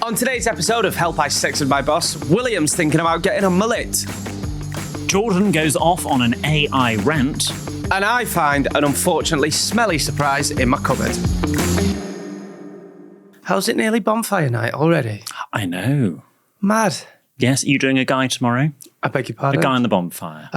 On today's episode of Help I Sexted My Boss, William's thinking about getting a mullet. Jordan goes off on an AI rant. And I find an unfortunately smelly surprise in my cupboard. How's it nearly bonfire night already? I know. Mad. Yes, are you doing a guy tomorrow? I beg your pardon? A guy on the bonfire.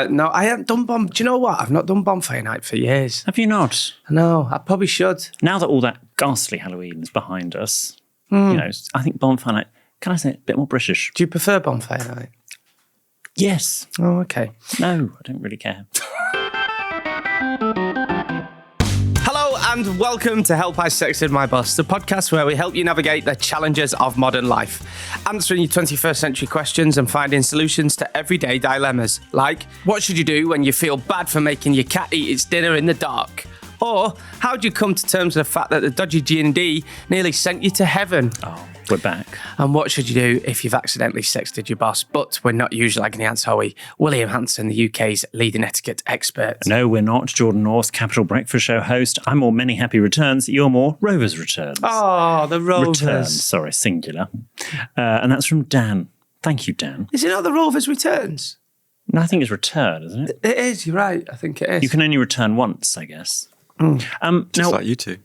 No, I haven't done Do you know what? I've not done bonfire night for years. Have you not? No, I probably should. Now that all that ghastly Halloween is behind us, you know, I think bonfire night, can I say it, a bit more British? Do you prefer bonfire night? Yes. Oh, okay. No, I don't really care. Hello and welcome to Help I Sexted My Boss, the podcast where we help you navigate the challenges of modern life, answering your 21st century questions and finding solutions to everyday dilemmas, like what should you do when you feel bad for making your cat eat its dinner in the dark? Or how do you come to terms with the fact that the dodgy G&D nearly sent you to heaven? Oh, we're back. And what should you do if you've accidentally sexted your boss? But we're not usually lagging the answer, are we? William Hanson, the UK's leading etiquette expert. No, we're not. Jordan North, Capital Breakfast Show host. I'm more Many Happy Returns. You're more Rovers Returns. Oh, the Rovers. Returns, sorry, singular. And that's from Dan. Thank you, Dan. Is it not the Rovers Returns? No, I think it's return, isn't it? It is, you're right. I think it is. You can only return once, I guess. Just like you two.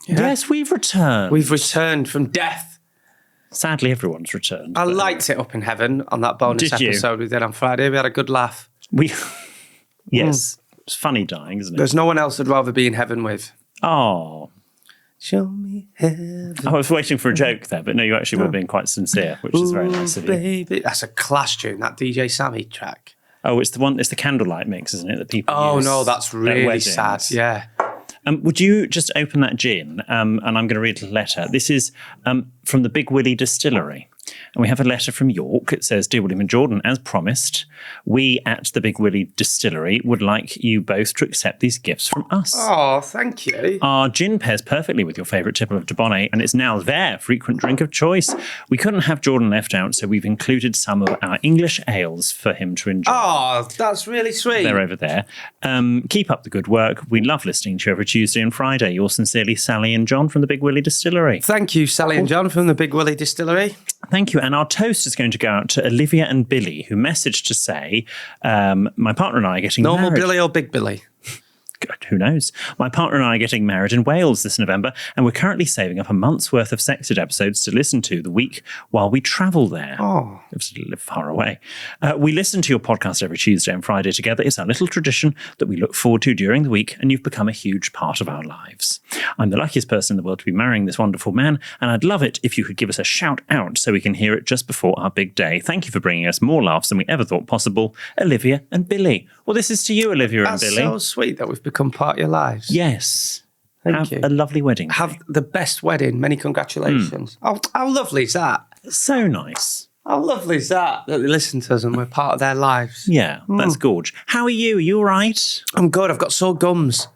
Yeah. Yes, we've returned. We've returned from death. Sadly, everyone's returned. I liked it up in heaven on that bonus Did you? episode we did on Friday. We had a good laugh. Yes, it's funny dying, isn't it? There's no one else I'd rather be in heaven with. Oh, Show me heaven. I was waiting for a joke there, but no, you actually were being quite sincere, which is very nice of you. Baby. That's a class tune, that DJ Sammy track. Oh, it's the candlelight mix, isn't it? That people Oh, use no, that's at really weddings. sad. Yeah. Would you just open that gin? And I'm going to read a letter. This is from the Big Willie Distillery. And we have a letter from York. It says, Dear William and Jordan, as promised, we at the Big Willie Distillery would like you both to accept these gifts from us. Oh, thank you. Our gin pairs perfectly with your favourite tipple of Dubonnet, and it's now their frequent drink of choice. We couldn't have Jordan left out, so we've included some of our English ales for him to enjoy. Oh, that's really sweet. They're over there. Keep up the good work. We love listening to you every Tuesday and Friday. Yours sincerely, Sally and John from the Big Willie Distillery. Thank you, Sally and John from the Big Willie Distillery. Thank you. And our toast is going to go out to Olivia and Billy, who messaged to say, my partner and I are getting Normal married. Billy or Big Billy? God, who knows? My partner and I are getting married in Wales this November, and we're currently saving up a month's worth of Sexted episodes to listen to the week while we travel there. Oh. We live far away. We listen to your podcast every Tuesday and Friday together. It's our little tradition that we look forward to during the week, and you've become a huge part of our lives. I'm the luckiest person in the world to be marrying this wonderful man, and I'd love it if you could give us a shout out so we can hear it just before our big day. Thank you for bringing us more laughs than we ever thought possible, Olivia and Billy. Well, this is to you, Olivia and Billy. That's so sweet that we've become part of your lives. Yes. Thank you. Have a lovely wedding. Have the best wedding. Many congratulations. Oh, how lovely is that? So nice. How lovely is that they listen to us and we're part of their lives? Yeah, that's gorge. How are you? Are you all right? I'm good. I've got sore gums.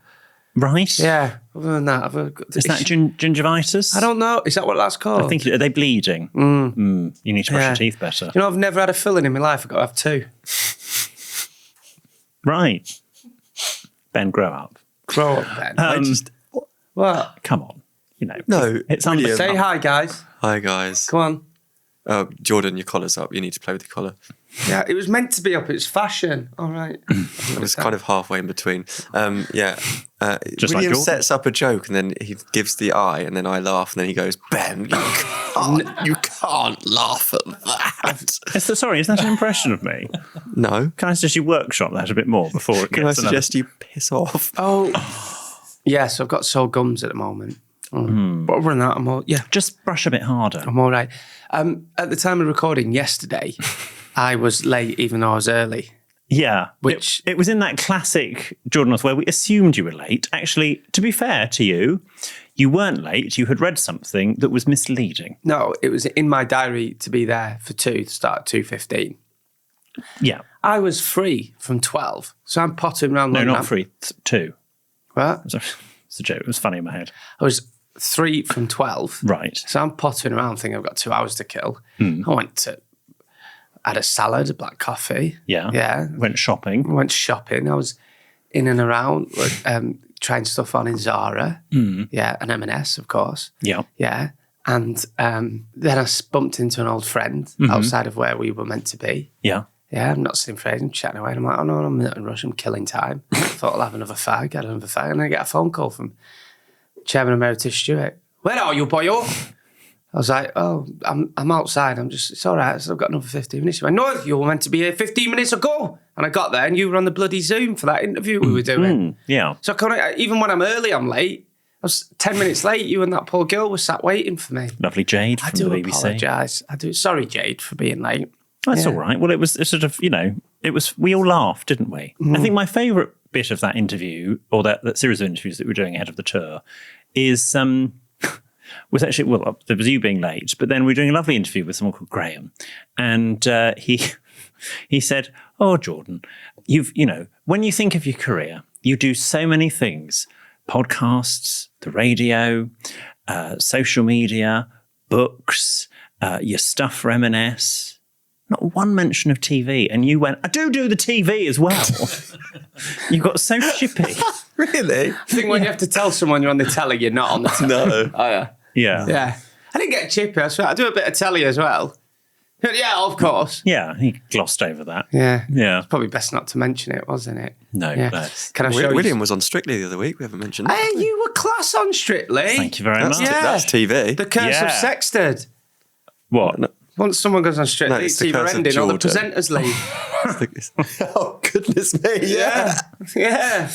Right? Yeah. Other than that, Is that gingivitis? I don't know. Is that what that's called? I think, are they bleeding? You need to brush your teeth better. You know, I've never had a filling in my life. I've got to have two. Right. Ben, grow up. Grow up, Ben. What? Come on. You know. No, It's William. Say hi, guys. Hi, guys. Come on. Jordan, your collar's up. You need to play with your collar. Yeah, it was meant to be up. It's fashion. All right. It was kind of halfway in between. Just like William Jordan. sets up a joke and then he gives the eye and then I laugh and then he goes, Ben, you can't laugh at that. Sorry, is that an impression of me? No. Can I suggest you workshop that a bit more before it Can I gets suggest you piss off? Oh, yes, I've got sore gums at the moment. But other than that, Just brush a bit harder. I'm all right. At the time of recording yesterday, I was late even though I was early. Yeah. Which- it was in that classic Jordan North where we assumed you were late. Actually, to be fair to you, you weren't late. You had read something that was misleading. No, it was in my diary to be there for 2 to start at 2:15. Yeah. I was free from 12, so I'm pottering around. No, London. not free. 2. What? It's a joke. It was funny in my head. I was 3 from 12. Right. So I'm pottering around thinking I've got 2 hours to kill. Had a salad, a black coffee. Yeah. Yeah. Went shopping. Went shopping. I was in and around trying stuff on in Zara. Yeah, and M&S, of course. Yeah. Yeah. And then I bumped into an old friend outside of where we were meant to be. Yeah. Yeah, I'm not sitting for ages, I'm chatting away. And I'm like, oh no, I'm not in a rush, I'm killing time. I thought I'll have another fag, and then I get a phone call from Chairman Emeritus Stewart. Where are you, boyo? I was like, oh, I'm outside. It's all right. So I've got another 15 minutes. He went, no, you were meant to be here 15 minutes ago. And I got there and you were on the bloody Zoom for that interview we were doing. Yeah. So even when I'm early, I'm late. I was 10 minutes late. You and that poor girl were sat waiting for me. Lovely Jade from the BBC. Apologise. Sorry, Jade, for being late. That's all right. Well, it was sort of, we all laughed, didn't we? I think my favourite bit of that interview, or that series of interviews that we were doing ahead of the tour, is was actually, well, there was you being late, but then we were doing a lovely interview with someone called Graham. And he said, oh, Jordan, when you think of your career, you do so many things, podcasts, the radio, social media, books, your stuff for M&S. Not one mention of TV. And you went, I do the TV as well. You got so chippy. Really? I think when you have to tell someone you're on the telly, you're not on the telly. No. Oh, yeah. Yeah. Yeah. I didn't get chippy. I do a bit of telly as well. Yeah, of course. Yeah, he glossed over that. Yeah. Yeah. It's probably best not to mention it, wasn't it? No. Yeah. Can I show William was on Strictly the other week. We haven't mentioned that. Hey, you were class on Strictly. Thank you very much. That's TV. The Curse of Yeah. Sexted. What? No. Once someone goes on Strictly, No, it's it's the either Curse of ending or the Jordan. presenters leave. Oh, goodness me. Yeah. Yeah.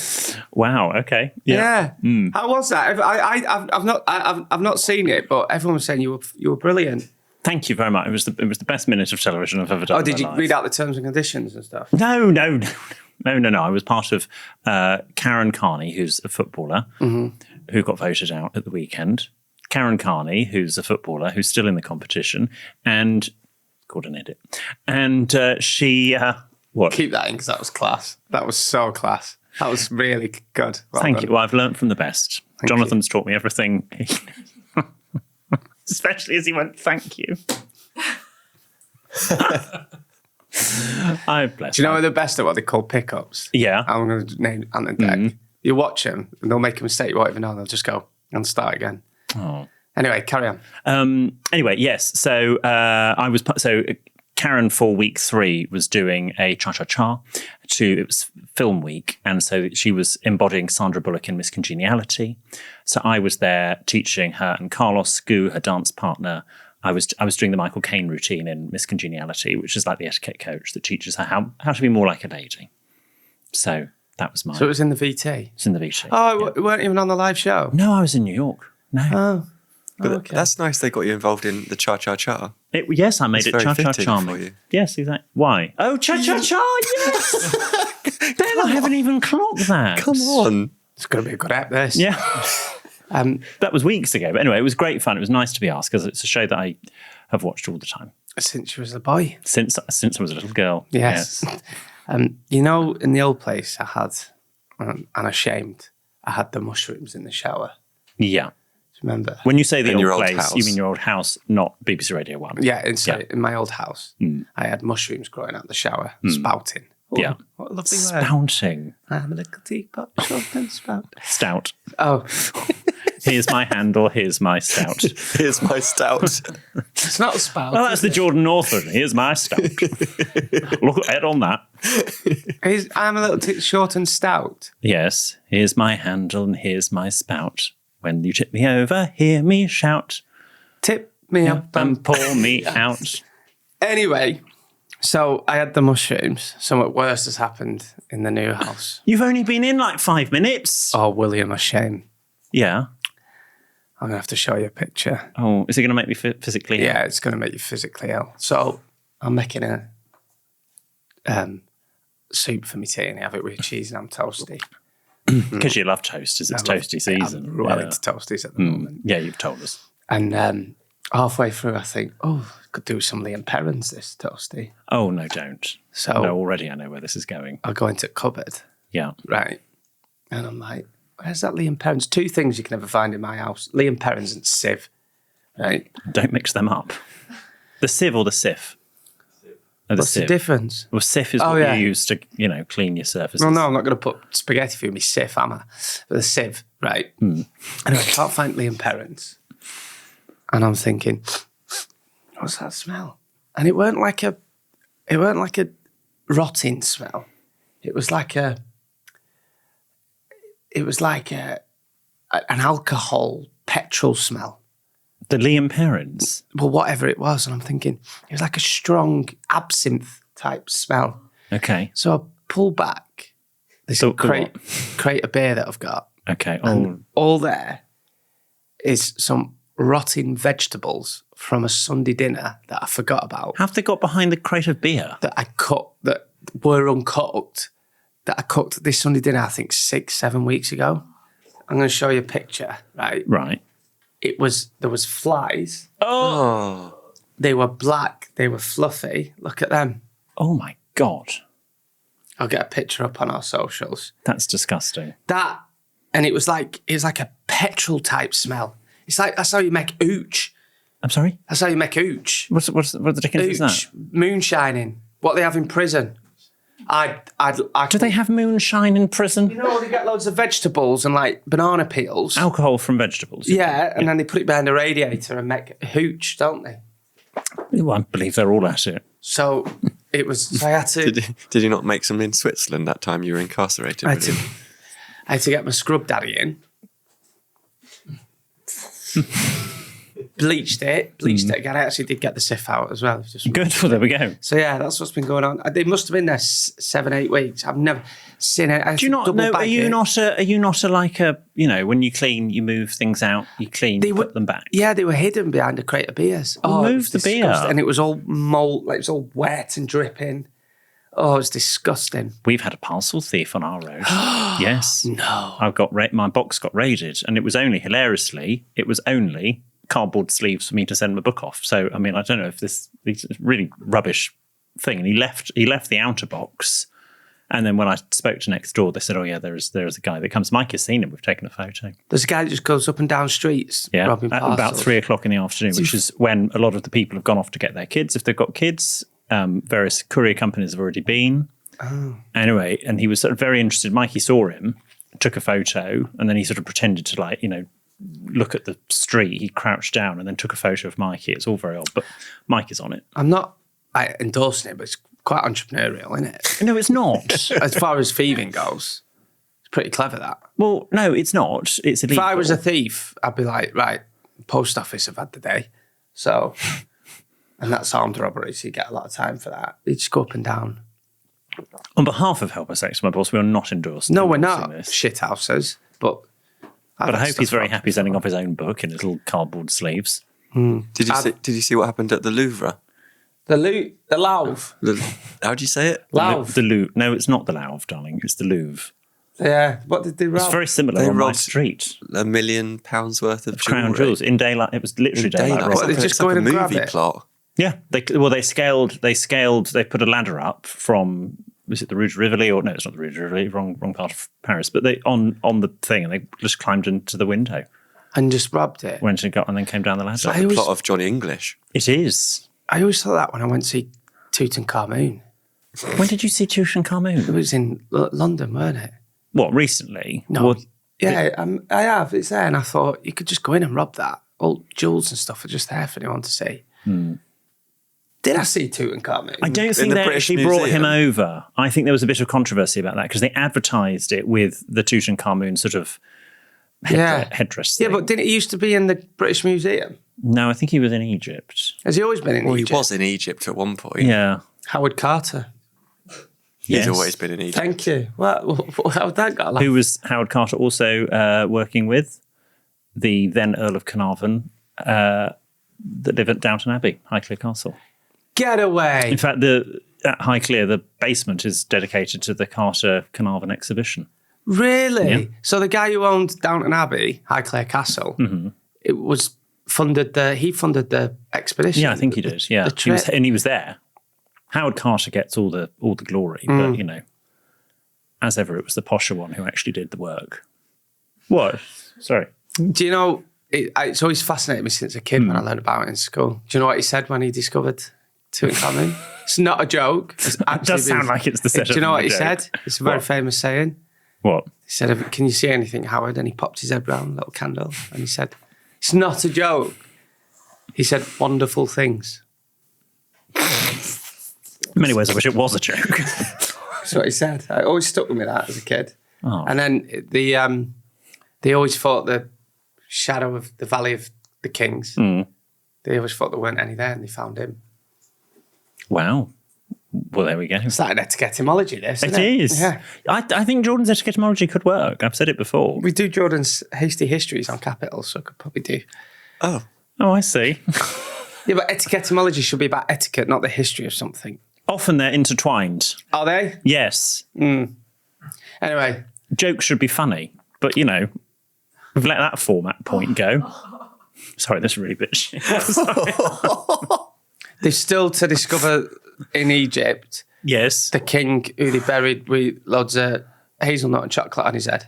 Wow. Okay. Yeah. How was that? I've not seen it, but everyone was saying you were brilliant. Thank you very much. It was the best minute of television I've ever done. Oh, did in you my life. read out the terms and conditions and stuff? No. I was part of Karen Carney, who's a footballer who got voted out at the weekend. Karen Carney, who's a footballer who's still in the competition, and called an edit. And she, what? Keep that in because that was class. That was so class. That was really good. Well Thank done. you. Well, I've learnt from the best. Jonathan's taught me everything. Especially as he went, thank you. I bless Do you know him. the best at what they call pickups? Yeah. I'm going to name Ant and Dec. You watch them and they'll make a mistake. You won't even know. They'll just go and start again. Oh. Anyway, carry on. Anyway, yes. So Karen for week 3 was doing a cha-cha-cha. It was film week, and so she was embodying Sandra Bullock in Miss Congeniality. So I was there teaching her and Carlos Scu, her dance partner. I was doing the Michael Caine routine in Miss Congeniality, which is like the etiquette coach that teaches her how to be more like a lady. So that was mine. So it was in the VT? It's in the VT. Oh, you weren't even on the live show? No, I was in New York. No. Oh. But Okay. that's nice they got you involved in the cha-cha-cha. Yes, I made It's it very cha-cha fitting charming. for you. Yes, exactly. Why? Oh, cha-cha-cha, yes! Ben, I haven't even clocked that. Come on. It's going to be a good app, this. Yeah. That was weeks ago. But anyway, it was great fun. It was nice to be asked because it's a show that I have watched all the time. Since you was a boy. Since I was a little girl. Yes. In the old place I had, and ashamed, I had the mushrooms in the shower. Yeah. Remember? When you say the In your old old place, house. you mean your old house, not BBC Radio 1. Yeah, in my old house, I had mushrooms growing out the shower, spouting. Ooh, Yeah. What a lovely word. Spouting. I'm a little teapot, short and spout. Stout. Oh, Here's my handle, here's my stout. Here's my stout. it's not a spout. Well, that's the Jordan North version. Here's my stout. Look ahead on that. I'm a little short and stout. Yes, here's my handle and here's my spout. When you tip me over, hear me shout. Tip me up And pour me out. Anyway, so I had the mushrooms. Somewhat worse has happened in the new house. You've only been in like 5 minutes. Oh, William, a shame. Yeah. I'm going to have to show you a picture. Oh, is it going to make me physically ill? Yeah, it's going to make you physically ill. So I'm making a soup for me tea and have it with cheese and I'm toasty. Because you love toasters. It's toasty season. I'm well into toasties at the moment. Yeah, you've told us. And halfway through, I think, I could do some Liam Perrins, this toasty. Oh, no, don't. So No, already I know where this is going. I'll go into the cupboard, Yeah. right? And I'm like, where's that Liam Perrins? 2 things you can never find in my house. Liam Perrins and sieve, right? Don't mix them up. The sieve or the sif? Oh, the What's the sieve. difference? Well, sieve is Oh, what yeah. you use to, clean your surfaces. Well, no, I'm not going to put spaghetti through my sieve, am I? But the sieve, right? Anyway, I can't find Liam Perrins. And I'm thinking, what's that smell? And it weren't like a rotting smell. It was like an alcohol petrol smell. The Liam Perrins. Well, whatever it was. And I'm thinking, it was like a strong absinthe type smell. Okay. So I pull back this crate of beer that I've got. Okay. And all there is some rotting vegetables from a Sunday dinner that I forgot about. Have they got behind the crate of beer? That I cut, that were uncooked, that I cooked this Sunday dinner, I think 6-7 weeks ago. I'm going to show you a picture, right? Right. There was flies. Oh. They were black. They were fluffy. Look at them. Oh my God. I'll get a picture up on our socials. That's disgusting. And it was like a petrol type smell. It's like, that's how you make ooch. I'm sorry? That's how you make ooch. What the dickens is that? Moonshining. What they have in prison. Do they have moonshine in prison? You know, they get loads of vegetables and like banana peels. Alcohol from vegetables. Yeah, and then they put it behind a radiator and make hooch, don't they? Well, I believe they're all at it. So it was. So I had to. Did you not make some in Switzerland that time you were incarcerated? I had to get my scrub daddy in. Bleached it again. I actually did get the sieve out as well. Good. Well, there we go. So yeah, that's what's been going on. They must have been there 7-8 weeks. I've never seen it. Do you not know? Are you not a like a, you know, when you clean, you move things out, you clean, put them back? Yeah, they were hidden behind a crate of beers. Move the beer, and it was all mold, like it was all wet and dripping. Oh, it was disgusting. We've had a parcel thief on our road. Yes. No. My box got raided, and it was only cardboard sleeves for me to send my book off. So, I mean, I don't know if this is a really rubbish thing. And he left the outer box. And then when I spoke to next door, they said, oh, yeah, there's a guy that comes. Mike has seen him. We've taken a photo. There's a guy that just goes up and down streets robbing parcels. About 3:00 in the afternoon, which is when a lot of the people have gone off to get their kids. If they've got kids, various courier companies have already been. Oh. Anyway, and he was sort of very interested. Mikey saw him, took a photo, and then he sort of pretended to, like, you know, look at the street. He crouched down and then took a photo of Mikey. It's all very odd, but Mike is on it. I'm not endorsing it, but it's quite entrepreneurial, isn't it? No, it's not. As far as thieving goes, it's pretty clever, that. Well, no, it's not. It's illegal. If I was a thief, I'd be like, right, post office have had the day. So, and that's armed robbery, so you get a lot of time for that. You just go up and down. On behalf of Help Us Sex My Boss, we are not endorsing. No, we're not shithouses, but I hope he's very happy sending off his own book in little cardboard sleeves. Did you see what happened at the Louvre? The Louvre. How do you say it? Louvre. The Louvre. No, it's not the Louvre, darling. It's the Louvre. Yeah. What did they rob? It's very similar on my street. £1 million worth of crown jewels in daylight. It was literally daylight. What, they just go in and grab it? Plot. Yeah. They put a ladder up from, was it the Rue de Rivoli, or no, it's not the Rue de Rivoli, wrong part of Paris, but they on the thing, and they just climbed into the window and just robbed it. Went and got, and then came down the ladder. It's like the plot of Johnny English. It is. I always thought that when I went to see Tutankhamun. When did you see Tutankhamun? It was in London, weren't it? What, recently? No. I have. It's there, and I thought you could just go in and rob that. All jewels and stuff are just there for anyone to see. Did I see Tutankhamun? I don't think they actually brought him over. I think there was a bit of controversy about that because they advertised it with the Tutankhamun sort of headdress thing. Yeah, but didn't it used to be in the British Museum? No, I think he was in Egypt. Has he always been in Egypt? He was in Egypt at one point. Yeah. Howard Carter. He's always been in Egypt. Thank you. How'd that got? Who was Howard Carter also working with? The then Earl of Carnarvon that lived at Downton Abbey, Highclere Castle. Get away. In fact, at Highclere, the basement is dedicated to the Carter Carnarvon exhibition. Really? Yeah. So the guy who owned Downton Abbey, Highclere Castle, it was funded he funded the expedition. Yeah, I think he did. Yeah, he was there. Howard Carter gets all the glory, but you know, as ever, it was the posher one who actually did the work. What? Sorry. Do you know? It's always fascinated me since a kid when I learned about it in school. Do you know what he said when he discovered Tutankhamun? It's not a joke. It does sound like it's the setup. Do you know what he joke. said? It's a very famous saying. What? He said, "Can you see anything, Howard?" And he popped his head round, a little candle, and he said, "It's not a joke. He said wonderful things. In many ways, I wish it was a joke. That's what he said. I always stuck with me that as a kid. Oh. And then they always thought the shadow of the Valley of the Kings. They always thought there weren't any there, and they found him. Wow. Well, there we go. It's like an etymology, this, isn't It is. Yeah. I think Jordan's etymology could work. I've said it before. We do Jordan's hasty histories on capitals, so I could probably do. Oh. Oh, I see. Yeah, but etymology should be about etiquette, not the history of something. Often they're intertwined. Are they? Yes. Anyway. Jokes should be funny, but, we've let that format point go. Sorry, that's really bitchy. There's still to discover in Egypt Yes. the king who they buried with loads of hazelnut and chocolate on his head.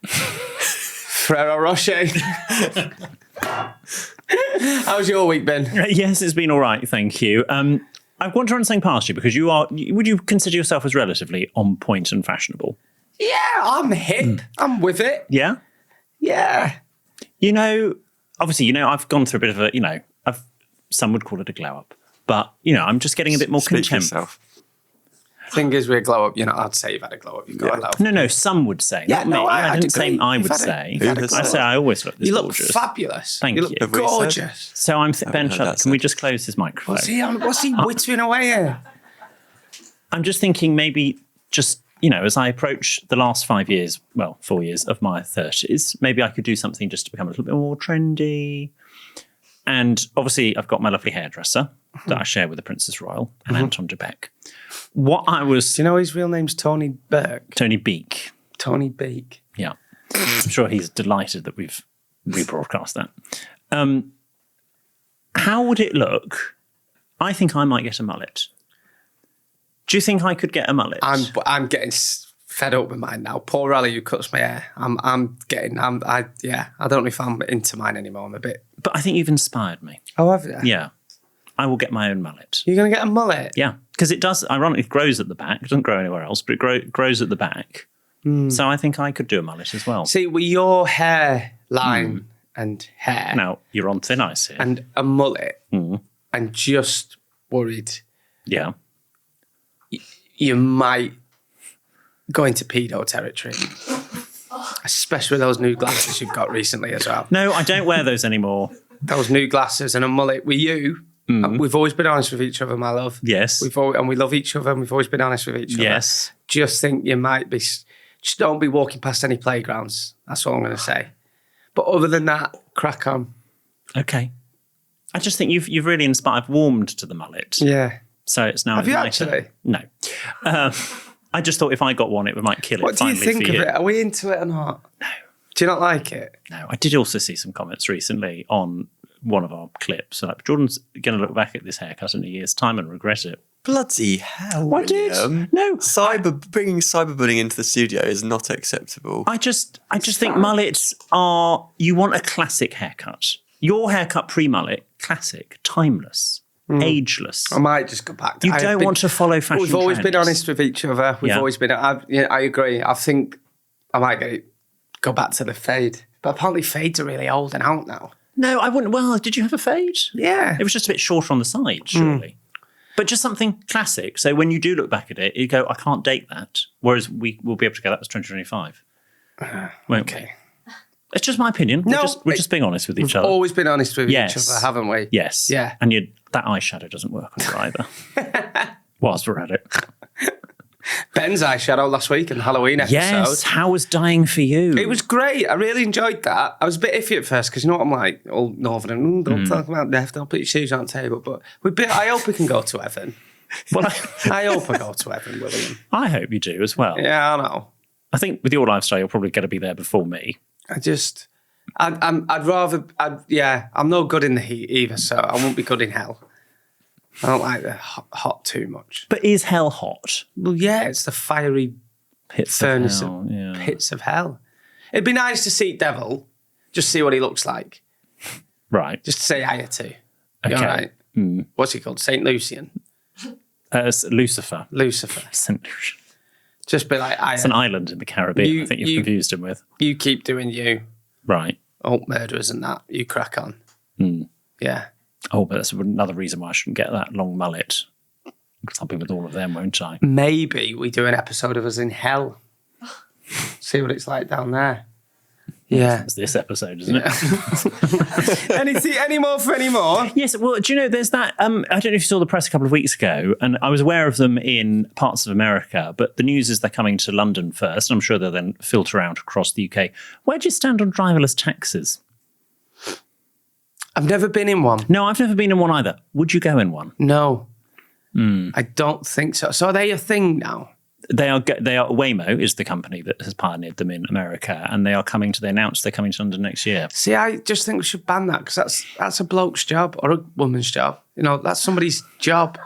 Ferrero Rocher. How's your week been? Yes, it's been all right, thank you. I want to run something past you because would you consider yourself as relatively on point and fashionable? Yeah, I'm hip. I'm with it. Yeah? Yeah. Obviously, I've gone through a bit of a, some would call it a glow up, but, I'm just getting a bit more Speak for contempt. yourself. Thing is, with a glow up, I'd say you've had a glow up. You've got a glow up. No, some would say. Yeah, not no, me. I I'd didn't say agree. I You've would had a- say. you've had a I glow I up. say I always look this You look gorgeous. fabulous. Thank you. Look you. Have we said? gorgeous. So Ben, heard shut up. that Can we said. just close his microphone? What's he whittering away here? I'm just thinking maybe just, as I approach the last 4 years of my 30s, maybe I could do something just to become a little bit more trendy. And obviously I've got my lovely hairdresser that I share with the Princess Royal and Anton de Beck. What I was... Do you know his real name's Tony Burke? Tony Beak. Tony Beak. Yeah. I'm sure he's delighted that we've rebroadcast that. How would it look? I think I might get a mullet. Do you think I could get a mullet? I'm getting fed up with mine now. Poor Raleigh who cuts my hair. I don't know if I'm into mine anymore. I'm a bit. But I think you've inspired me. Oh, have you? Yeah. I will get my own mullet. You're going to get a mullet? Yeah. Because it does, ironically, it grows at the back. It doesn't grow anywhere else, but it grows at the back. So I think I could do a mullet as well. See, with your hairline and hair Now, you're on thin ice here. and a mullet, and just worried Yeah. you might go into pedo territory. Especially with those new glasses you've got recently as well. No, I don't wear those anymore. Those new glasses and a mullet with you. We've always been honest with each other, my love. Yes. We love each other, and we've always been honest with each other. Yes. Just think you might be. Just don't be walking past any playgrounds. That's all I'm going to say. But other than that, crack on. Okay. I just think you've really inspired. I've warmed to the mullet. Yeah. So it's now. Have you my turn. actually? No. I just thought if I got one, it might kill it. What do you finally think for of you. it? Are we into it or not? No. Do you not like it? No. I did also see some comments recently on one of our clips. Like, Jordan's going to look back at this haircut in a year's time and regret it. Bloody hell, I did. William. No. Bringing cyberbullying into the studio is not acceptable. I just think mullets are, you want a classic haircut. Your haircut pre-mullet, classic, timeless, ageless. I might just go back. You don't want to follow fashion We've always been trends. honest with each other. We've always been. I agree. I think I might go back to the fade. But apparently fades are really old and out now. No, I wouldn't. Well, did you have a fade? Yeah. It was just a bit shorter on the side, surely. But just something classic. So when you do look back at it, you go, I can't date that. Whereas we will be able to go, that was 2025. Won't we? Okay. It's just my opinion. No, we're just being honest with each other. Always been honest with Yes. each other, haven't we? Yes. Yeah. And that eyeshadow doesn't work on you either. Whilst we're at it. Ben's eyeshadow last week in the Halloween episode. Yes. How was dying for you? It was great. I really enjoyed that. I was a bit iffy at first because you know what I'm like, all northern and don't talk about death, don't put your shoes on the table. But I hope we can go to heaven. Well, I hope I go to heaven, William. I hope you do as well. Yeah, I know. I think with your lifestyle, you're probably going to be there before me. I'm no good in the heat either, so I won't be good in hell. I don't like the hot too much. But is hell hot? Well, yeah, it's the fiery Pits furnace of hell. Yeah. pits of hell. It'd be nice to see Devil, just see what he looks like, Right. just to say hiya to. Okay. You all right? What's he called? Saint Lucian? It's Lucifer. Lucifer. St. Lucian. Just be like, It's an island in the Caribbean. I think you've you- confused him with. you keep doing you. Right. Oh, murderers and that. You crack on. Yeah. Oh, but that's another reason why I shouldn't get that long mullet. I'll be with all of them, won't I? Maybe we do an episode of us in hell. See what it's like down there. Yeah. It's this episode, isn't it? Any more for any more? Yes. Well, do you know, there's that, I don't know if you saw the press a couple of weeks ago, and I was aware of them in parts of America, but the news is they're coming to London first, and I'm sure they'll then filter out across the UK. Where do you stand on driverless taxis? I've never been in one. No, I've never been in one either. Would you go in one? No. I don't think so. So are they a thing now? They are. Waymo is the company that has pioneered them in America, and they announced they're coming to London next year. See, I just think we should ban that because that's a bloke's job or a woman's job. You know, that's somebody's job.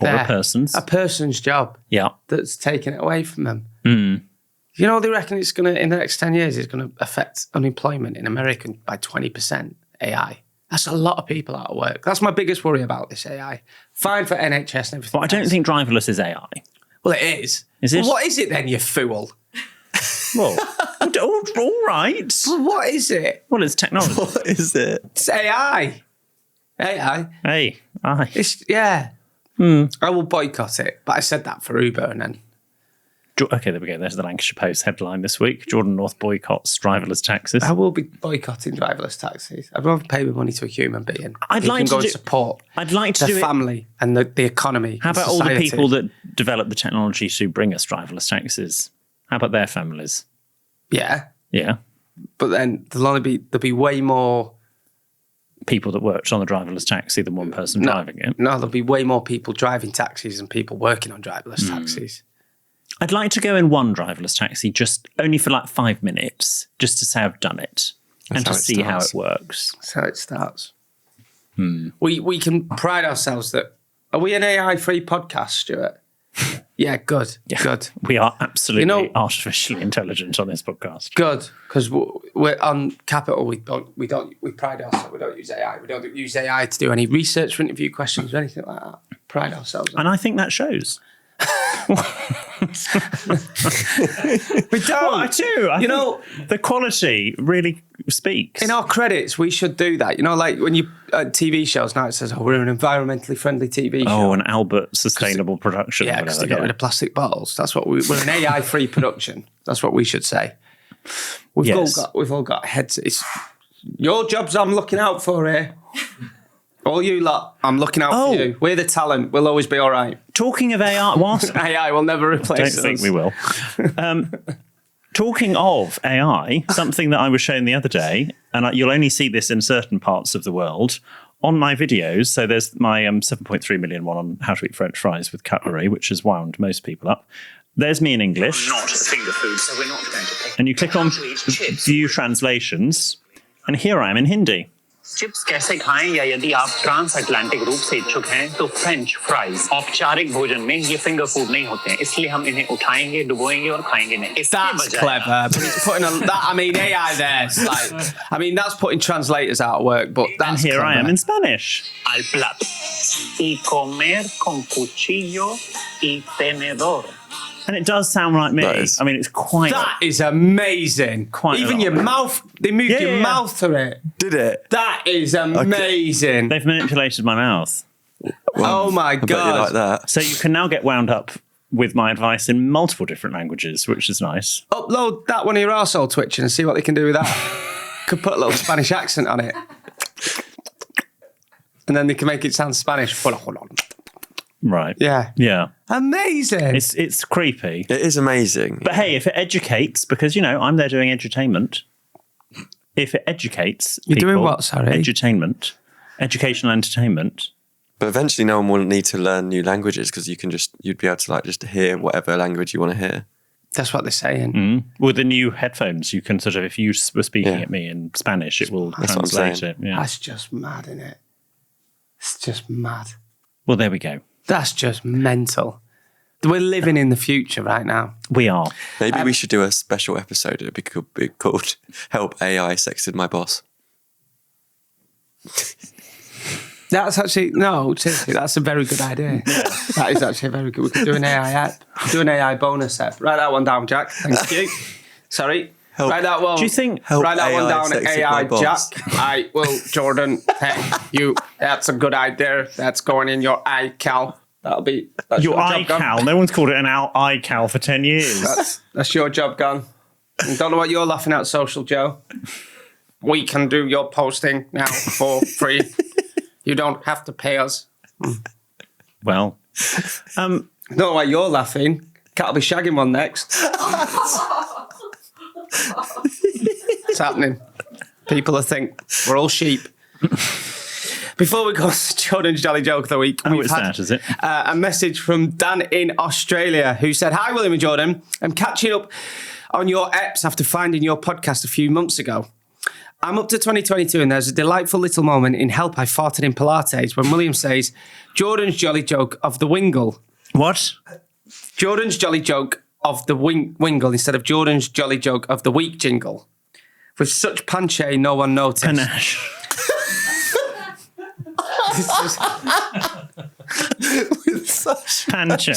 Or there. a person's. A person's job. Yeah. That's taken it away from them. You know, they reckon it's going to, in the next 10 years, it's going to affect unemployment in America by 20%, AI. That's a lot of people out of work. That's my biggest worry about this AI. Fine for NHS and everything. Well, I don't think driverless is AI. Well, it is. Is it? Well, what is it then, you fool? Well, all right. Well, what is it? Well, it's technology. What is it? It's AI. AI. Hey, aye. It's, yeah. I will boycott it. But I said that for Uber and then... Okay, there we go. There's the Lancashire Post headline this week. Jordan North boycotts driverless taxis. I will be boycotting driverless taxis. I'd rather pay my money to a human being. I'd like can to go do- and support I'd like to the do it. family and the economy. How and about all the society. people that develop the technology to bring us driverless taxis? How about their families? Yeah. Yeah. But then there'll be way more... People that worked on the driverless taxi than one person driving it. No, there'll be way more people driving taxis than people working on driverless taxis. I'd like to go in one driverless taxi, just only for like 5 minutes, just to say I've done it and to how it see how starts. it works. That's how it starts. We can pride ourselves that... Are we an AI-free podcast, Stuart? Yeah, good. Yeah. Good. We are absolutely You know- artificially intelligent on this podcast. Good, because we're on Capital. We pride ourselves. We don't use AI. We don't use AI to do any research for interview questions or anything like that. Pride ourselves on. And I think that shows. We don't. I do. You know, the quality really speaks. in our credits, we should do that. You know, like when you TV shows now, it says, "Oh, we're an environmentally friendly TV show." Oh, an Albert sustainable production. Yeah, or because whatever, they got rid of plastic bottles. That's what we're an AI-free production. That's what we should say. We've all got heads. It's your jobs. I'm looking out for here. All you lot, I'm looking out for you. We're the talent. We'll always be all right. Talking of AI, whilst AI will never I replace don't us. think we will. Talking of AI, something that I was shown the other day, and you'll only see this in certain parts of the world, on my videos. So there's my 7.3 million one on how to eat French fries with cutlery, which has wound most people up. There's me in English. Not finger food, so we're not going to pick. And you click on To eat chips. View Translations, and here I am in Hindi. Chips कैसे खाएं या यदि आप trans Atlantic रूप से इच्छुक हैं तो फ्रेंच फ्राइज औपचारिक भोजन में ये फिंगर फूड नहीं होते हैं इसलिए हम इन्हें उठाएंगे डुबोएंगे और खाएंगे नहीं इसके That's बजाय clever, but it's putting AI there. It's like, that's putting translators out of work, but that's And here clever. I am in Spanish. al plato y comer con cuchillo y tenedor. And it does sound like me. That is- I mean, it's quite... That is amazing. Quite a Even lot. your mouth, they moved your Yeah. mouth to it. Did it? That is amazing. They've manipulated my mouth. Oh my I bet you God. like that. So you can now get wound up with my advice in multiple different languages, which is nice. Upload that one of your arsehole twitching and see what they can do with that. Could put a little Spanish accent on it. And then they can make it sound Spanish. Right. Yeah. Yeah. Amazing. It's creepy. It is amazing. But hey, if it educates, because, I'm there doing edutainment. If it educates You're doing people- what, sorry? Edutainment. Educational entertainment. But eventually no one will need to learn new languages because you'd be able to just hear whatever language you want to hear. That's what they're saying. With the new headphones, you can sort of, if you were speaking Yeah. at me in Spanish, it will That's what I'm translate saying. it. Yeah. That's just mad, isn't it? It's just mad. Well, there we go. That's just mental. We're living in the future right now. We are. Maybe we should do a special episode. It'd be called Help AI Sexted My Boss. That's actually, no, seriously, that's a very good idea. That is actually a very good. We could do an AI app. Do an AI bonus app. Write that one down, Jack. Thank you. Sorry. Write that one. Do you think... Write that one down, Sexted AI my boss. Jack. Jordan, hey, that's a good idea. That's going in your iCal. That's Your job gone. iCal. No one's called it an iCal for 10 years. That's your job gone. I don't know what you're laughing at, Social Joe. We can do your posting now for free. You don't have to pay us. Well, I don't know why you're laughing. Cat'll be shagging one next. It's happening. People think we're all sheep. Before we go to Jordan's Jolly Joke of the Week, we've had is it? A message from Dan in Australia who said, "Hi, William and Jordan. I'm catching up on your eps after finding your podcast a few months ago. I'm up to 2022 and there's a delightful little moment in Help I Farted in Pilates when William says, Jordan's Jolly Joke of the Wingle. What? Jordan's Jolly Joke of the Wingle instead of Jordan's Jolly Joke of the Week jingle. With such panche, no one noticed." Panache. With such Panche.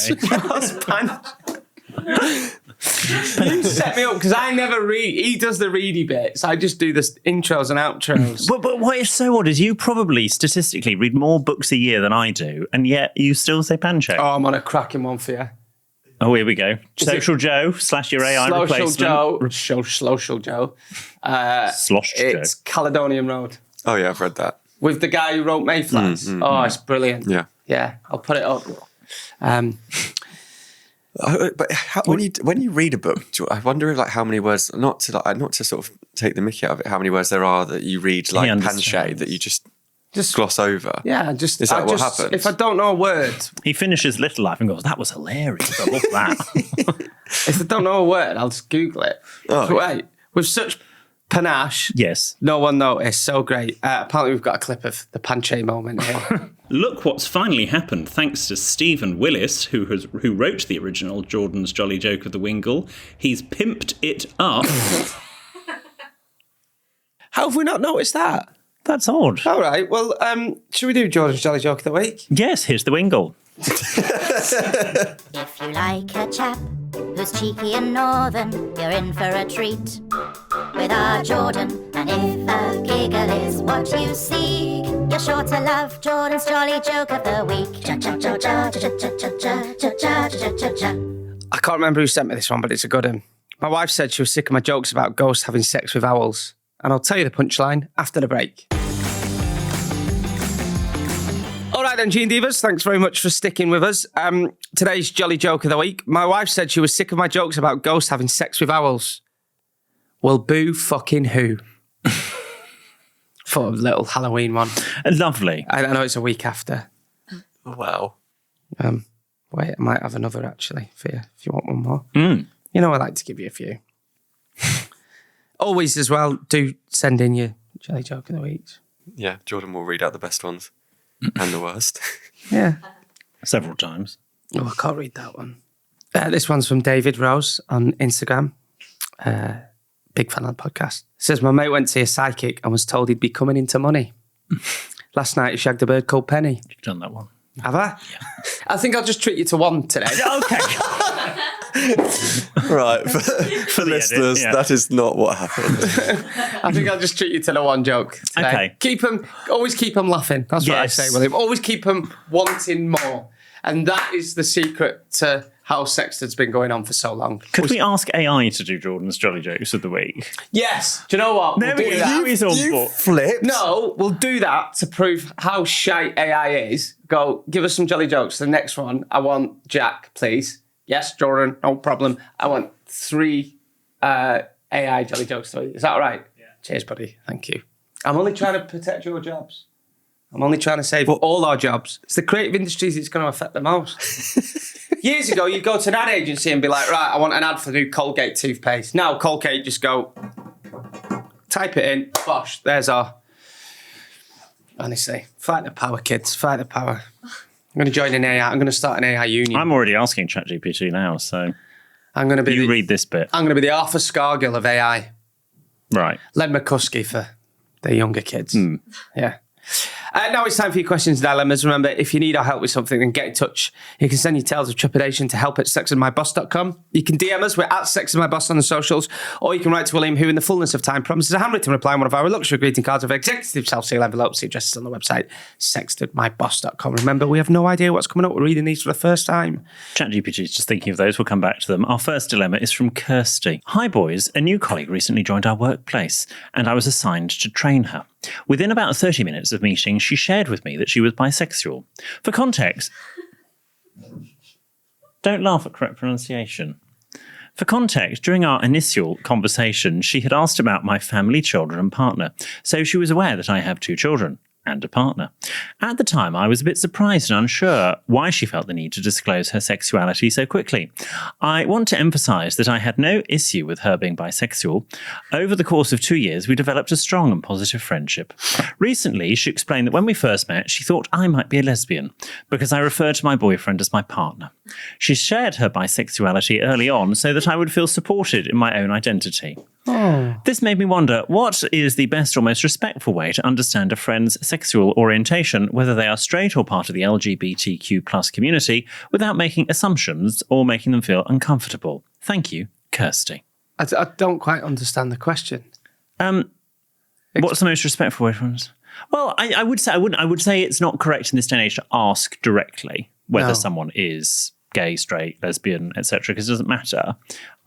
You set me up because I never read. He does the reedy bits. I just do the intros and outros. But what is so odd is you probably statistically read more books a year than I do, and yet you still say Pancho. Oh, I'm on a cracking one for you. Oh, here we go. Social Joe / your AI replacement. Social Joe. Slosh Joe. It's Caledonian Road. Oh yeah, I've read that. With the guy who wrote Mayflies. It's brilliant. Yeah. Yeah, I'll put it up. But when you read a book, I wonder if how many words, not to sort of take the mickey out of it, how many words there are that you read like panche that you just gloss over. Yeah, is that what happens? If I don't know a word, He finishes Little Life and goes, "That was hilarious. I love that." if I don't know a word, I'll just Google it. Oh, But wait, with such panache, Yes. no one noticed. So great. Apparently, we've got a clip of the panche moment here. Look what's finally happened thanks to Stephen Willis, who wrote the original Jordan's Jolly Joke of the Wingle. He's pimped it up. How have we not noticed that? That's odd. All right. Well, should we do Jordan's Jolly Joke of the Week? Yes, here's the Wingle. If you like a chap who's cheeky and northern, you're in for a treat with our Jordan. And if a giggle is what you seek, you're sure to love Jordan's Jolly Joke of the Week. I can't remember who sent me this one, but it's a good one. My wife said she was sick of my jokes about ghosts having sex with owls. And I'll tell you the punchline after the break. All right then, Gene Divas, thanks very much for sticking with us. Today's Jolly Joke of the Week. My wife said she was sick of my jokes about ghosts having sex with owls. Well, boo fucking who? For a little Halloween one. Lovely. I know it's a week after. Wow. Wait, I might have another actually for you if you want one more. You know I like to give you a few. Always as well, do send in your Jolly Joke of the Week. Yeah, Jordan will read out the best ones and the worst. Yeah. Several times. Oh, I can't read that one. This one's from David Rose on Instagram. Big fan of the podcast. It says, my mate went to see a psychic and was told he'd be coming into money. Last night he shagged a bird called Penny. You've done that one. Have I? Yeah. I think I'll just treat you to one today. Okay. Right, for listeners, that is not what happened. I think I'll just treat you to the one joke today. Okay. Always keep them laughing. That's what I Yes. say, William. Always keep them wanting more. And that is the secret to how Sexted's been going on for so long. Could we ask AI to do Jordan's Jolly Jokes of the Week? Yes. Do you know what? There we go. that. Now he's on You board. flipped. No, we'll do that to prove how shite AI is. Go, give us some jolly jokes. The next one, I want Jack, please. Yes, Jordan, no problem. I want 3 AI jolly jokes. Is that all right? Yeah. Cheers, buddy. Thank you. I'm only trying to protect your jobs. I'm only trying to save all our jobs. It's the creative industries that's going to affect the most. Years ago, you'd go to an ad agency and be like, right, I want an ad for the new Colgate toothpaste. Now, Colgate just go, type it in, bosh, there's our... Honestly, fight the power, kids. Fight the power. I'm going to join an AI. I'm going to start an AI union. I'm already asking ChatGPT now, so I'm going to be read this bit. I'm going to be the Arthur Scargill of AI. Right. Len McCuskey for the younger kids. Yeah. Now it's time for your questions and dilemmas. Remember, if you need our help with something, then get in touch. You can send your tales of trepidation to help@sexedmyboss.com. You can DM us. We're at sexedmyboss on the socials. Or you can write to William, who in the fullness of time promises a handwritten reply on one of our luxury greeting cards with executive self-seal envelopes. The address is on the website, sextedmyboss.com. Remember, we have no idea what's coming up. We're reading these for the first time. ChatGPT is just thinking of those. We'll come back to them. Our first dilemma is from Kirsty. Hi, boys. A new colleague recently joined our workplace, and I was assigned to train her. Within about 30 minutes of meeting, she shared with me that she was bisexual. For context, don't laugh at correct pronunciation. For context, during our initial conversation, she had asked about my family, children, and partner. So she was aware that I have 2 children and a partner. At the time, I was a bit surprised and unsure why she felt the need to disclose her sexuality so quickly. I want to emphasise that I had no issue with her being bisexual. Over the course of 2 years, we developed a strong and positive friendship. Recently, she explained that when we first met, she thought I might be a lesbian because I referred to my boyfriend as my partner. She shared her bisexuality early on so that I would feel supported in my own identity. Oh. This made me wonder, what is the best or most respectful way to understand a friend's sexual orientation, whether they are straight or part of the LGBTQ+ community, without making assumptions or making them feel uncomfortable? Thank you, Kirsty. I don't quite understand the question. What's the most respectful way for us? Well, I would say it's not correct in this day and age to ask directly whether someone is gay, straight, lesbian, etc., because it doesn't matter.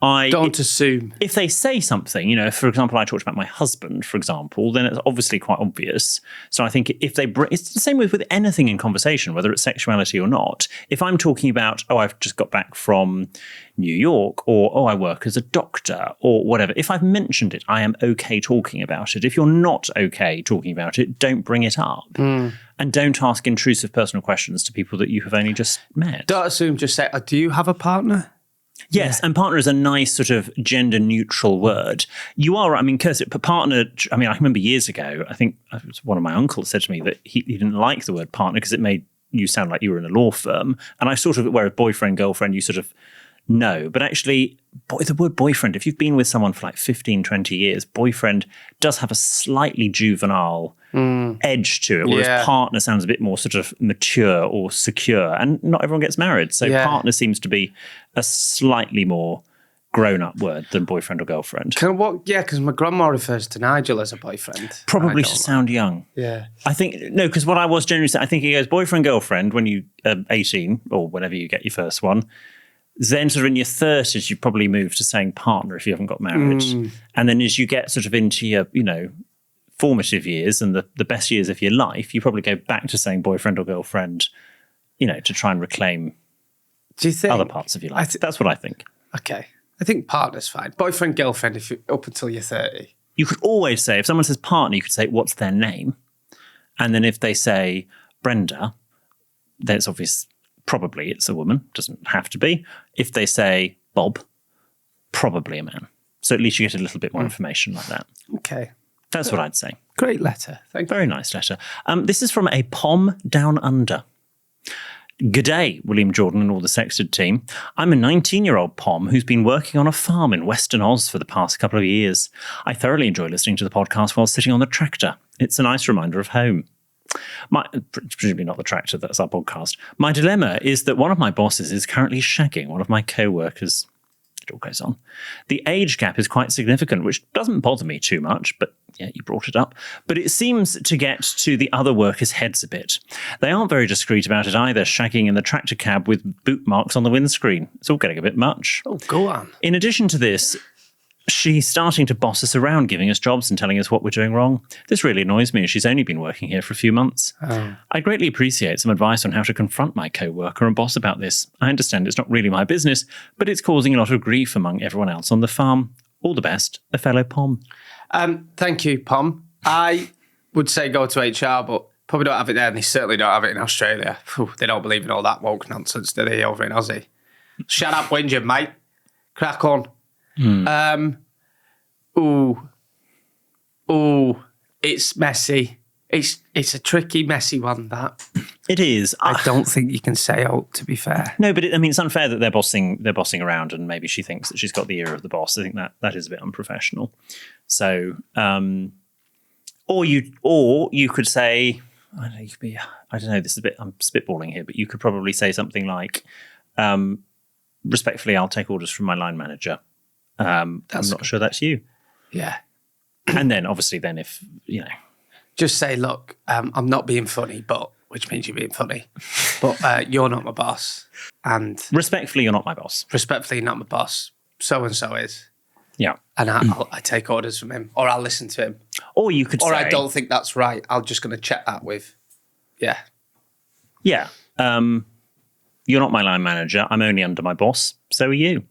Don't assume. If they say something, for example, I talked about my husband, for example, then it's obviously quite obvious. So I think if they it's the same with anything in conversation, whether it's sexuality or not. If I'm talking about, I've just got back from New York, or I work as a doctor, or whatever, if I've mentioned it, I am okay talking about it. If you're not okay talking about it, don't bring it up. And don't ask intrusive personal questions to people that you have only just met. Don't assume, just say, do you have a partner? Yes, and partner is a nice sort of gender-neutral word. You are right. I mean, Kirsty, partner, I can remember years ago, I think it was one of my uncles said to me that he didn't like the word partner because it made you sound like you were in a law firm. And I sort of, whereas boyfriend, girlfriend, you sort of know. But actually, the word boyfriend, if you've been with someone for like 15, 20 years, boyfriend does have a slightly juvenile edge to it, whereas partner sounds a bit more sort of mature or secure, and not everyone gets married. So partner seems to be a slightly more grown-up word than boyfriend or girlfriend. Because my grandma refers to Nigel as a boyfriend. Probably to sound young. Yeah. I think, no, because what I was generally saying, I think it goes boyfriend, girlfriend when you are 18, or whenever you get your first one. Then sort of in your 30s, you probably move to saying partner if you haven't got married. And then as you get sort of into your, formative years and the best years of your life, you probably go back to saying boyfriend or girlfriend, to try and reclaim other parts of your life. That's what I think. Okay. I think partner's fine. Boyfriend, girlfriend, if you up until you're 30. You could always say, if someone says partner, you could say, what's their name? And then if they say Brenda, then it's obvious, probably it's a woman, doesn't have to be. If they say Bob, probably a man. So at least you get a little bit more information like that. Okay. That's what I'd say. Great letter. Thank you. Very nice letter. This is from a Pom Down Under. G'day, William Jordan and all the Sexted team. I'm a 19-year-old Pom who's been working on a farm in Western Oz for the past couple of years. I thoroughly enjoy listening to the podcast while sitting on the tractor. It's a nice reminder of home. Presumably not the tractor, that's our podcast. My dilemma is that one of my bosses is currently shagging one of my co-workers. It all goes on. The age gap is quite significant, which doesn't bother me too much, but yeah, you brought it up. But it seems to get to the other workers' heads a bit. They aren't very discreet about it either, shagging in the tractor cab with boot marks on the windscreen. It's all getting a bit much. Oh, go on. In addition to this, she's starting to boss us around, giving us jobs and telling us what we're doing wrong. This really annoys me, as she's only been working here for a few months. I greatly appreciate some advice on how to confront my co-worker and boss about this. I understand it's not really my business, but it's causing a lot of grief among everyone else on the farm. All the best, a fellow Pom. Thank you, Pom. I would say go to HR, but probably don't have it there, and they certainly don't have it in Australia. They don't believe in all that woke nonsense, do they, over in Aussie? Shut up, whinging, mate. Crack on. It's messy. It's a tricky, messy one, that. It is. I don't think you can say, to be fair. No, but it's unfair that they're bossing around, and maybe she thinks that she's got the ear of the boss. I think that is a bit unprofessional. So, or you could say, I don't know, you could be, I don't know, this is a bit, I'm spitballing here, but you could probably say something like, respectfully, I'll take orders from my line manager. I'm not sure that's you. Yeah. And then obviously then if, Just say, look, I'm not being funny, which means you're being funny, but you're not my boss. And respectfully, you're not my boss. Respectfully, you're not my boss. So-and-so is. Yeah. And I take orders from him, or I'll listen to him. Or you could say... Or I don't think that's right. I'm just going to check that with... Yeah. Yeah. You're not my line manager. I'm only under my boss. So are you.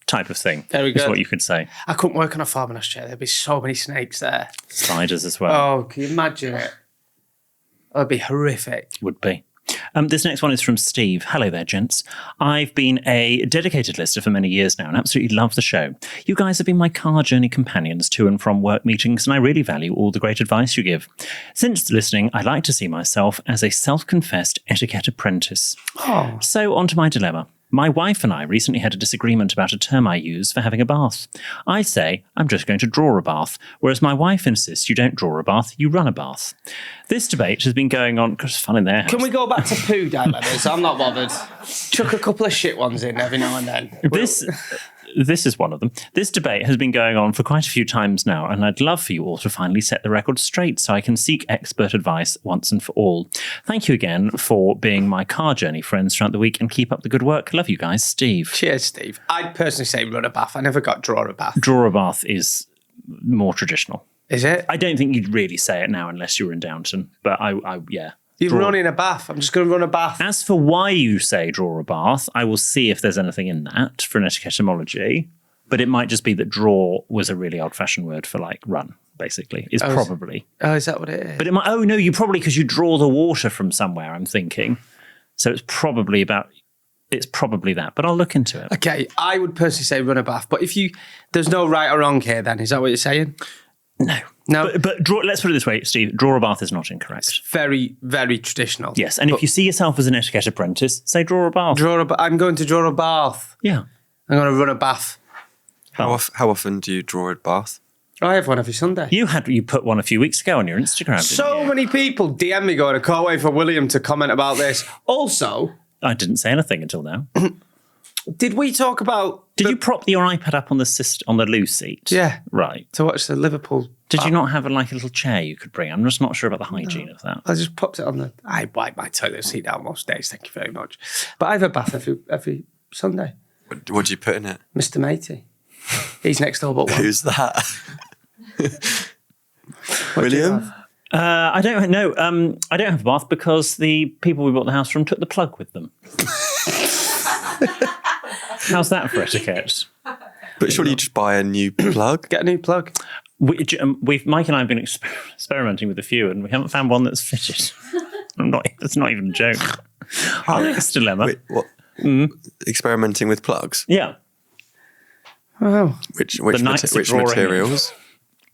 Type of thing. Very good. Is what you could say. I couldn't work on a farm in Australia. There'd be so many snakes there. Spiders as well. Oh, can you imagine it? That would be horrific. Would be. This next one is from Steve. Hello there, gents. I've been a dedicated listener for many years now and absolutely love the show. You guys have been my car journey companions to and from work meetings, and I really value all the great advice you give. Since listening, I like to see myself as a self-confessed etiquette apprentice. Oh. So on to my dilemma. My wife and I recently had a disagreement about a term I use for having a bath. I say, I'm just going to draw a bath, whereas my wife insists you don't draw a bath, you run a bath. This debate has been going on, because it's fun in their house. Can we go back to poo dilemmas? I'm not bothered. Chuck a couple of shit ones in every now and then. This is one of them. This debate has been going on for quite a few times now, and I'd love for you all to finally set the record straight so I can seek expert advice once and for all. Thank you again for being my car journey friends throughout the week, and keep up the good work. Love you guys, Steve. Cheers, Steve. I'd personally say run a bath. I never got draw a bath. Draw a bath is more traditional. Is it? I don't think you'd really say it now unless you were in Downton, but yeah. You're running a bath. I'm just going to run a bath. As for why you say draw a bath, I will see if there's anything in that for an etymology, but it might just be that draw was a really old-fashioned word for like run, basically. Is probably. Is that what it is? But it might, you probably, because you draw the water from somewhere, I'm thinking. So it's probably that, but I'll look into it. Okay, I would personally say run a bath, but there's no right or wrong here then, is that what you're saying? No. But let's put it this way, Steve. Draw a bath is not incorrect. It's very, very traditional. Yes, and if you see yourself as an etiquette apprentice, say draw a bath. I'm going to draw a bath. Yeah. I'm going to run a bath. How often do you draw a bath? I have one every Sunday. You put one a few weeks ago on your Instagram. So many people DM me going, I can't wait for William to comment about this. Also... I didn't say anything until now. Did we talk about... Did you prop your iPad up on the loo seat? Yeah. Right. To watch the Liverpool... Did you not have a little chair you could bring? I'm just not sure about the hygiene of that. I just popped it on I wipe my toilet seat down most days, thank you very much. But I have a bath every Sunday. What do you put in it? Mr. Matey. He's next door but one. Who's that? William? I don't know. I don't have a bath because the people we bought the house from took the plug with them. How's that for etiquette? But surely you just buy a new plug? Get a new plug. Mike and I have been experimenting with a few, and we haven't found one that's fitted. That's not even a joke. Our next dilemma. Wait, what? Experimenting with plugs? Yeah. Oh. Which materials?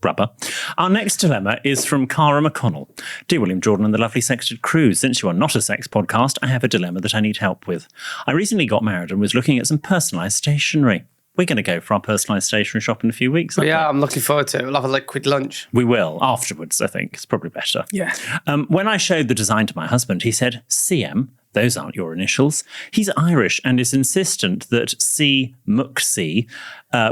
Rubber. Our next dilemma is from Cara McConnell. Dear William Jordan and the lovely Sexted crew, since you are not a sex podcast, I have a dilemma that I need help with. I recently got married and was looking at some personalised stationery. We're going to go for our personalised stationery shop in a few weeks. Yeah, I'm looking forward to it. We'll have a liquid lunch. We will. Afterwards, I think. It's probably better. Yeah. When I showed the design to my husband, he said, CM, those aren't your initials. He's Irish and is insistent that C. Mooksy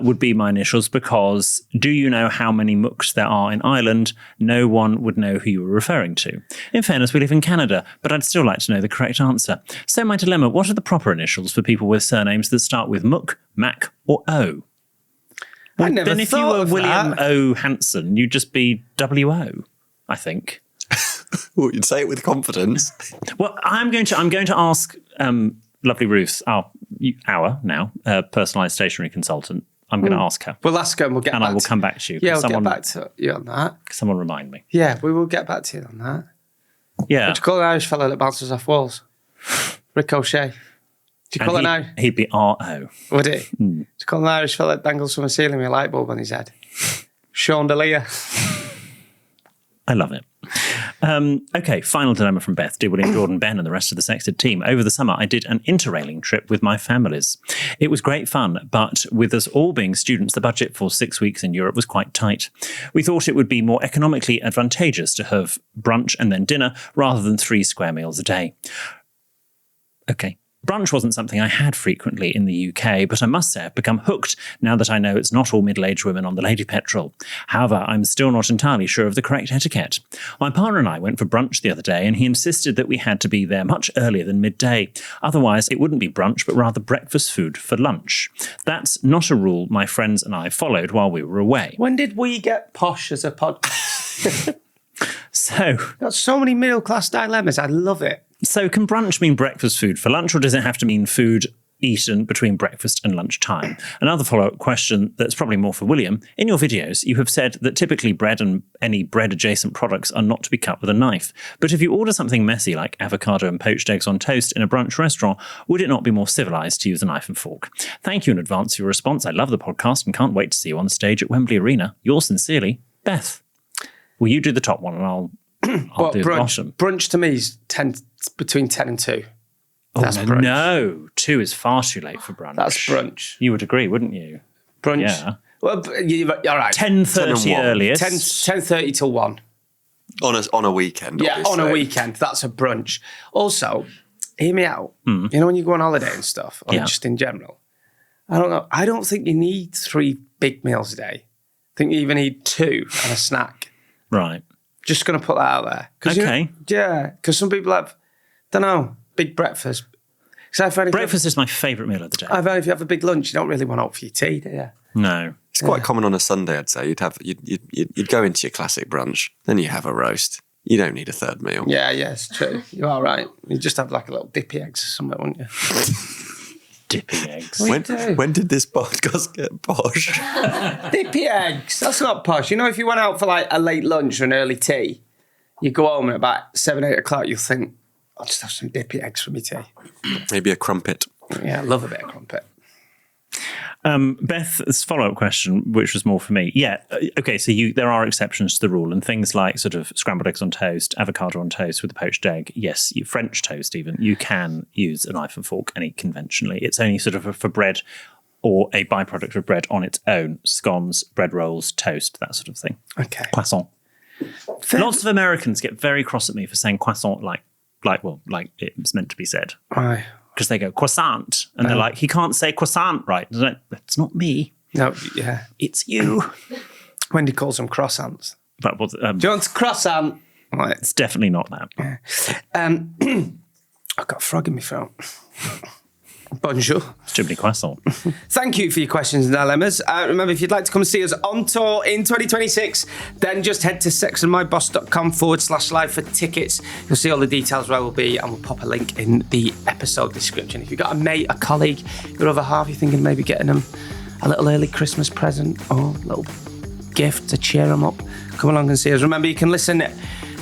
would be my initials because do you know how many Mooks there are in Ireland? No one would know who you were referring to. In fairness, we live in Canada, but I'd still like to know the correct answer. So my dilemma, what are the proper initials for people with surnames that start with Mook, Mac or O? I never then if you were of William that. O. Hanson, you'd just be W.O., I think. Well, you'd say it with confidence. Well, I'm going to ask lovely Ruth, our personalised stationery consultant. I'm going to ask her. We'll ask her and we'll get back I will come back to you. Yeah, we'll get back to you on that. Someone remind me. Yeah, we will get back to you on that. Yeah. What do you call an Irish fella that bounces off walls? Ricochet. Do you call it now? He'd be R.O. Would he? Do you call an Irish fella that dangles from a ceiling with a light bulb on his head? Chandelier. I love it. Okay, final dilemma from Beth. Dear William, Jordan, Ben and the rest of the Sexted team. Over the summer, I did an interrailing trip with my families. It was great fun, but with us all being students, the budget for 6 weeks in Europe was quite tight. We thought it would be more economically advantageous to have brunch and then dinner rather than 3 square meals a day. Okay. Brunch wasn't something I had frequently in the UK, but I must say I've become hooked now that I know it's not all middle-aged women on the Lady Petrol. However, I'm still not entirely sure of the correct etiquette. My partner and I went for brunch the other day, and he insisted that we had to be there much earlier than midday. Otherwise, it wouldn't be brunch, but rather breakfast food for lunch. That's not a rule my friends and I followed while we were away. When did we get posh as a podcast? So, got so many middle-class dilemmas. I love it. So can brunch mean breakfast food for lunch, or does it have to mean food eaten between breakfast and lunchtime? Another follow-up question that's probably more for William. In your videos, you have said that typically bread and any bread-adjacent products are not to be cut with a knife. But if you order something messy like avocado and poached eggs on toast in a brunch restaurant, would it not be more civilised to use a knife and fork? Thank you in advance for your response. I love the podcast and can't wait to see you on stage at Wembley Arena. Yours sincerely, Beth. Will you do the top one and I'll do the bottom? Brunch to me is between 10 and 2. That's Oh, brunch. No, 2 is far too late for brunch. That's brunch. You would agree, wouldn't you? Brunch. Yeah. Well, all right. 10:30 earliest. 10:30 till 1. On a weekend, Yeah, obviously. on a weekend. That's a brunch. Also, hear me out. You know when you go on holiday and stuff, or just in general, I don't know. I don't think you need 3 big meals a day. I think you even need 2 and a snack. Right. Just going to put that out there. Okay. Because some people have, don't know, big breakfast. Breakfast is my favourite meal of the day. I find if you have a big lunch, you don't really want out for your tea, do you? No. It's quite common on a Sunday, I'd say. You'd go into your classic brunch, then you have a roast. You don't need a third meal. Yeah, it's true. You're all right. You just have like a little dippy eggs or something, wouldn't you? Dipping eggs. When did this podcast get posh? Dippy eggs. That's not posh. You know, if you went out for like a late lunch or an early tea, you go home at about 7, 8 o'clock, you'll think, I'll just have some dippy eggs for me tea. Maybe a crumpet. Yeah, I love a bit of crumpet. Beth's follow-up question, which was more for me. Yeah, okay, so there are exceptions to the rule, and things like sort of scrambled eggs on toast, avocado on toast with a poached egg, yes, French toast even, you can use a knife and fork conventionally. It's only sort of for bread or a byproduct of bread on its own, scones, bread rolls, toast, that sort of thing. Okay. Croissant. Lots of Americans get very cross at me for saying croissant like it's meant to be said. Aye. Because they go croissant, and they're like, he can't say croissant right. Like, that's not me. No, yeah. It's you. Wendy calls them croissants. That was, Do you want a croissant? Right. it's definitely not that. I've got a frog in my throat. Bonjour. It's too many croissant. Thank you for your questions and dilemmas. Remember, if you'd like to come and see us on tour in 2026, then just head to sexandmyboss.com/live for tickets. You'll see all the details where we'll be, and we'll pop a link in the episode description. If you've got a mate, a colleague, your other half, you're thinking maybe getting them a little early Christmas present or a little gift to cheer them up, come along and see us. Remember, you can listen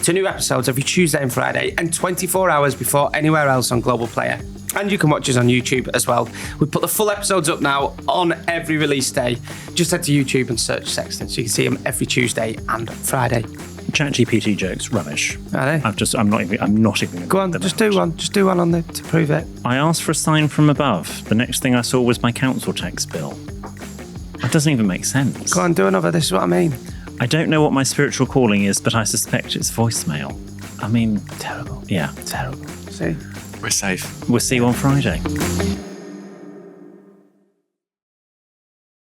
to new episodes every Tuesday and Friday and 24 hours before anywhere else on Global Player. And you can watch us on YouTube as well. We put the full episodes up now on every release day. Just head to YouTube and search Sexted so you can see them every Tuesday and Friday. ChatGPT jokes, rubbish. Are they? I'm not even going to Go on, just do one. Just do one on there to prove it. I asked for a sign from above. The next thing I saw was my council tax bill. That doesn't even make sense. Go on, do another. This is what I mean. I don't know what my spiritual calling is, but I suspect it's voicemail. I mean, Terrible. yeah. Terrible. See? We're safe. We'll see you on Friday.